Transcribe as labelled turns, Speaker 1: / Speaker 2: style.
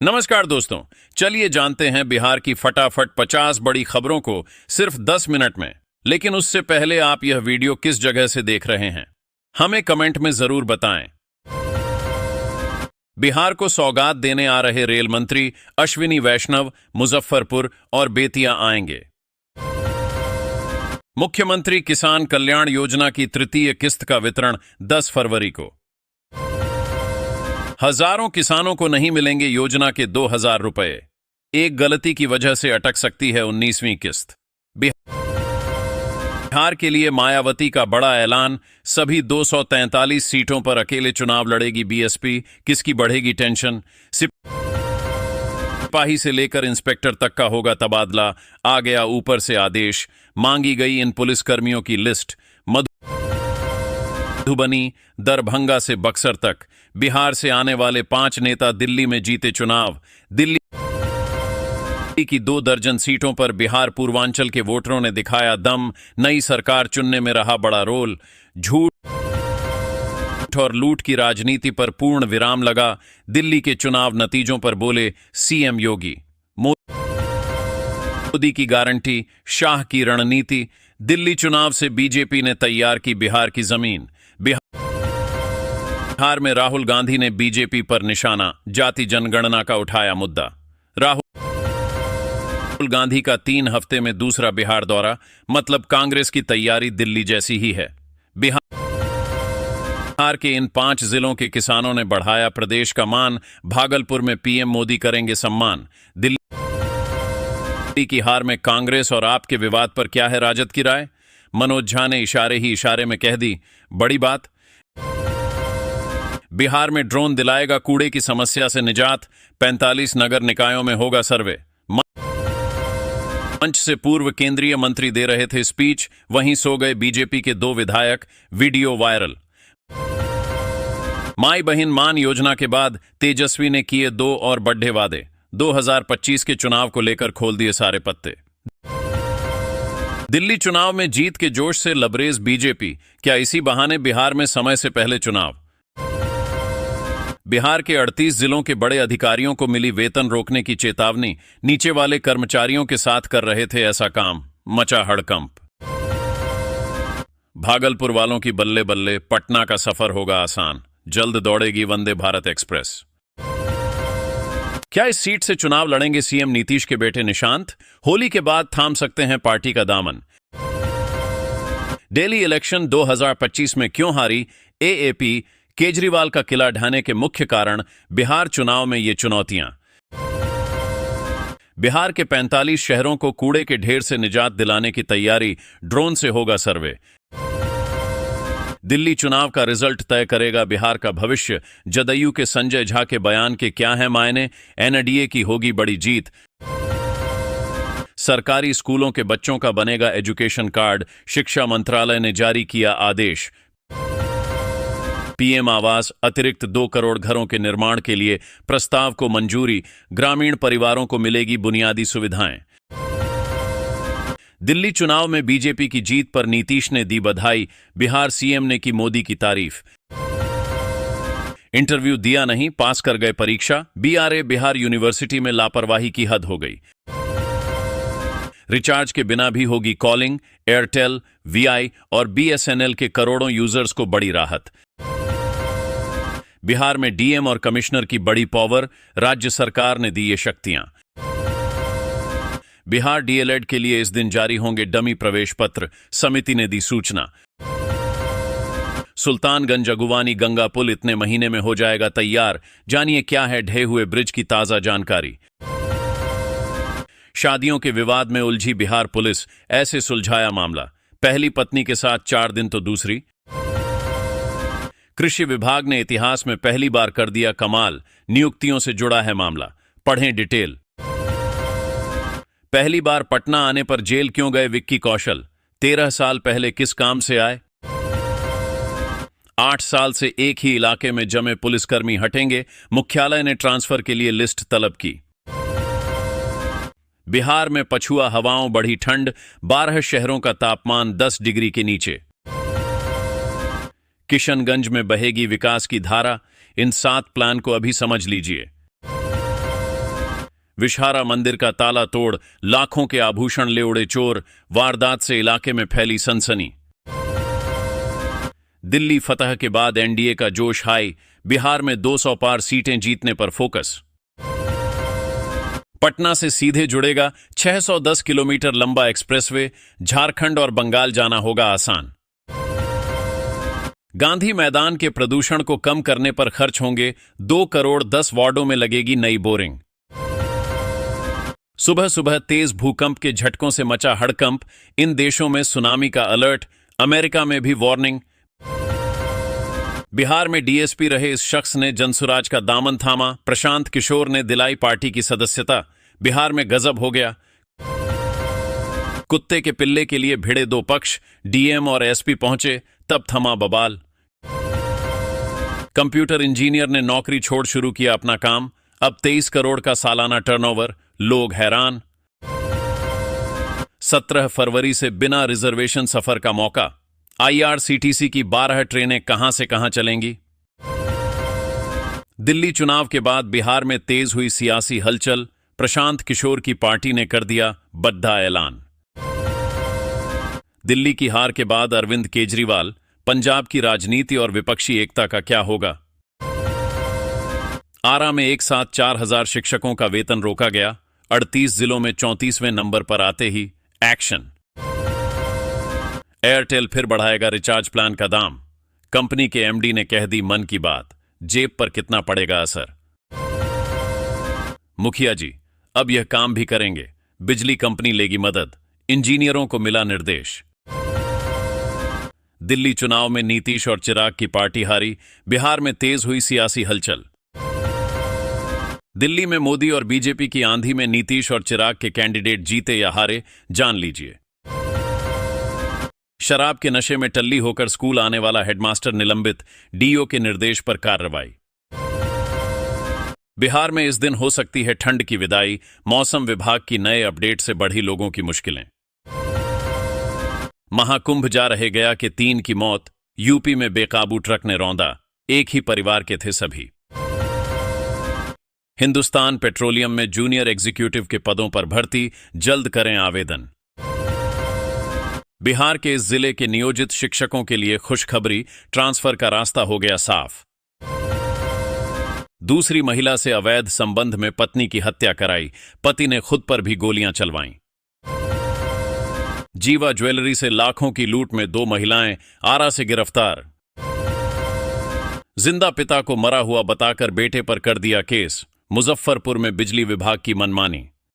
Speaker 1: नमस्कार दोस्तों, चलिए जानते हैं बिहार की फटाफट 50 बड़ी खबरों को सिर्फ 10 मिनट में। लेकिन उससे पहले आप यह वीडियो किस जगह से देख रहे हैं, हमें कमेंट में जरूर बताएं। बिहार को सौगात देने आ रहे रेल मंत्री अश्विनी वैष्णव मुजफ्फरपुर और बेतिया आएंगे। मुख्यमंत्री किसान कल्याण योजना की तृतीय किस्त का वितरण 10 फरवरी को। हजारों किसानों को नहीं मिलेंगे योजना के 2000 रुपए। एक गलती की वजह से अटक सकती है 19वीं किस्त। बिहार के लिए मायावती का बड़ा ऐलान, सभी 243 सीटों पर अकेले चुनाव लड़ेगी बीएसपी, किसकी बढ़ेगी टेंशन। सिपाही से लेकर इंस्पेक्टर तक का होगा तबादला, आ गया ऊपर से आदेश, मांगी गई इन पुलिसकर्मियों की लिस्ट। मधुबनी, दरभंगा से बक्सर तक बिहार से आने वाले 5 नेता दिल्ली में जीते चुनाव। दिल्ली की 2 दर्जन सीटों पर बिहार पूर्वांचल के वोटरों ने दिखाया दम, नई सरकार चुनने में रहा बड़ा रोल। झूठ और लूट की राजनीति पर पूर्ण विराम लगा, दिल्ली के चुनाव नतीजों पर बोले सीएम योगी। मोदी की गारंटी, शाह की रणनीति, दिल्ली चुनाव से बीजेपी ने तैयार की बिहार की जमीन। बिहार में राहुल गांधी ने बीजेपी पर निशाना, जाति जनगणना का उठाया मुद्दा। राहुल गांधी का 3 हफ्ते में दूसरा बिहार दौरा, मतलब कांग्रेस की तैयारी दिल्ली जैसी ही है। बिहार के इन 5 जिलों के किसानों ने बढ़ाया प्रदेश का मान, भागलपुर में पीएम मोदी करेंगे सम्मान। दिल्ली की हार में कांग्रेस और आप के विवाद पर क्या है राजद की राय। मनोज झा ने इशारे ही इशारे में कह दी बड़ी बात। बिहार में ड्रोन दिलाएगा कूड़े की समस्या से निजात, 45 नगर निकायों में होगा सर्वे। मंच से पूर्व केंद्रीय मंत्री दे रहे थे स्पीच, वहीं सो गए बीजेपी के 2 विधायक, वीडियो वायरल। माई बहिन मान योजना के बाद तेजस्वी ने किए 2 और बड़े वादे, 2025 के चुनाव को लेकर खोल दिए सारे पत्ते। दिल्ली चुनाव में जीत के जोश से लबरेज बीजेपी, क्या इसी बहाने बिहार में समय से पहले चुनाव। बिहार के 38 जिलों के बड़े अधिकारियों को मिली वेतन रोकने की चेतावनी, नीचे वाले कर्मचारियों के साथ कर रहे थे ऐसा काम, मचा हड़कंप। भागलपुर वालों की बल्ले बल्ले, पटना का सफर होगा आसान, जल्द दौड़ेगी वंदे भारत एक्सप्रेस। क्या इस सीट से चुनाव लड़ेंगे सीएम नीतीश के बेटे निशांत। होली के बाद थाम सकते हैं पार्टी का दामन। दिल्ली इलेक्शन 2025 में क्यों हारी एएपी, केजरीवाल का किला ढाने के मुख्य कारण बिहार चुनाव में ये चुनौतियां। बिहार के 45 शहरों को कूड़े के ढेर से निजात दिलाने की तैयारी, ड्रोन से होगा सर्वे। दिल्ली चुनाव का रिजल्ट तय करेगा बिहार का भविष्य, जदयू के संजय झा के बयान के क्या है मायने, एनडीए की होगी बड़ी जीत। सरकारी स्कूलों के बच्चों का बनेगा एजुकेशन कार्ड, शिक्षा मंत्रालय ने जारी किया आदेश। पीएम आवास, अतिरिक्त 2 करोड़ घरों के निर्माण के लिए प्रस्ताव को मंजूरी, ग्रामीण परिवारों को मिलेगी बुनियादी सुविधाएं। दिल्ली चुनाव में बीजेपी की जीत पर नीतीश ने दी बधाई, बिहार सीएम ने की मोदी की तारीफ। इंटरव्यू दिया नहीं, पास कर गए परीक्षा, बीआरए बिहार यूनिवर्सिटी में लापरवाही की हद हो गई। रिचार्ज के बिना भी होगी कॉलिंग, एयरटेल, वीआई और बीएसएनएल के करोड़ों यूजर्स को बड़ी राहत। बिहार में डीएम और कमिश्नर की बड़ी पावर, राज्य सरकार ने दी ये शक्तियां। बिहार डीएलएड के लिए इस दिन जारी होंगे डमी प्रवेश पत्र, समिति ने दी सूचना। सुल्तानगंज अगुवानी गंगा पुल इतने महीने में हो जाएगा तैयार, जानिए क्या है ढहे हुए ब्रिज की ताजा जानकारी। शादियों के विवाद में उलझी बिहार पुलिस, ऐसे सुलझाया मामला, पहली पत्नी के साथ 4 दिन तो दूसरी। कृषि विभाग ने इतिहास में पहली बार कर दिया कमाल, नियुक्तियों से जुड़ा है मामला, पढ़ें डिटेल। पहली बार पटना आने पर जेल क्यों गए विक्की कौशल, 13 साल पहले किस काम से आए। 8 साल से एक ही इलाके में जमे पुलिसकर्मी हटेंगे, मुख्यालय ने ट्रांसफर के लिए लिस्ट तलब की। बिहार में पछुआ हवाओं, बढ़ी ठंड, 12 शहरों का तापमान 10 डिग्री के नीचे। किशनगंज में बहेगी विकास की धारा, इन 7 प्लान को अभी समझ लीजिए। विषहारा मंदिर का ताला तोड़ लाखों के आभूषण ले उड़े चोर, वारदात से इलाके में फैली सनसनी। दिल्ली फतह के बाद एनडीए का जोश हाई, बिहार में 200 पार सीटें जीतने पर फोकस। पटना से सीधे जुड़ेगा 610 किलोमीटर लंबा एक्सप्रेसवे, झारखंड और बंगाल जाना होगा आसान। गांधी मैदान के प्रदूषण को कम करने पर खर्च होंगे 2 करोड़, 10 वार्डों में लगेगी नई बोरिंग। सुबह सुबह तेज भूकंप के झटकों से मचा हड़कंप, इन देशों में सुनामी का अलर्ट, अमेरिका में भी वार्निंग। बिहार में डीएसपी रहे इस शख्स ने जनसुराज का दामन थामा, प्रशांत किशोर ने दिलाई पार्टी की सदस्यता, बिहार में गजब हो गया। कुत्ते के पिल्ले के लिए भिड़े 2 पक्ष, डीएम और एसपी पहुंचे, तब थमा बवाल। कंप्यूटर इंजीनियर ने नौकरी छोड़ शुरू किया अपना काम, अब 23 करोड़ का सालाना टर्नओवर, लोग हैरान। 17 फरवरी से बिना रिजर्वेशन सफर का मौका, आईआरसीटीसी की 12 ट्रेनें कहां से कहां चलेंगी। दिल्ली चुनाव के बाद बिहार में तेज हुई सियासी हलचल, प्रशांत किशोर की पार्टी ने कर दिया बड़ा ऐलान। दिल्ली की हार के बाद अरविंद केजरीवाल, पंजाब की राजनीति और विपक्षी एकता का क्या होगा। आरा में एक साथ 4000 शिक्षकों का वेतन रोका गया, 38 जिलों में 34वें नंबर पर आते ही एक्शन। एयरटेल फिर बढ़ाएगा रिचार्ज प्लान का दाम, कंपनी के एमडी ने कह दी मन की बात, जेब पर कितना पड़ेगा असर। मुखिया जी अब यह काम भी करेंगे, बिजली कंपनी लेगी मदद, इंजीनियरों को मिला निर्देश। दिल्ली चुनाव में नीतीश और चिराग की पार्टी हारी, बिहार में तेज हुई सियासी हलचल। दिल्ली में मोदी और बीजेपी की आंधी में नीतीश और चिराग के कैंडिडेट जीते या हारे, जान लीजिए। शराब के नशे में टल्ली होकर स्कूल आने वाला हेडमास्टर निलंबित, डीओ के निर्देश पर कार्रवाई। बिहार में इस दिन हो सकती है ठंड की विदाई, मौसम विभाग की नए अपडेट से बढ़ी लोगों की मुश्किलें। महाकुंभ जा रहे गया के 3 की मौत, यूपी में बेकाबू ट्रक ने रौंदा, एक ही परिवार के थे सभी। हिंदुस्तान पेट्रोलियम में जूनियर एग्जीक्यूटिव के पदों पर भर्ती, जल्द करें आवेदन। बिहार के इस जिले के नियोजित शिक्षकों के लिए खुशखबरी, ट्रांसफर का रास्ता हो गया साफ। दूसरी महिला से अवैध संबंध में पत्नी की हत्या कराई, पति ने खुद पर भी गोलियां चलवाईं। जीवा ज्वेलरी से लाखों की लूट में 2 महिलाएं आरा से गिरफ्तार। जिंदा पिता को मरा हुआ बताकर बेटे पर कर दिया केस, मुजफ्फरपुर में बिजली विभाग की मनमानी।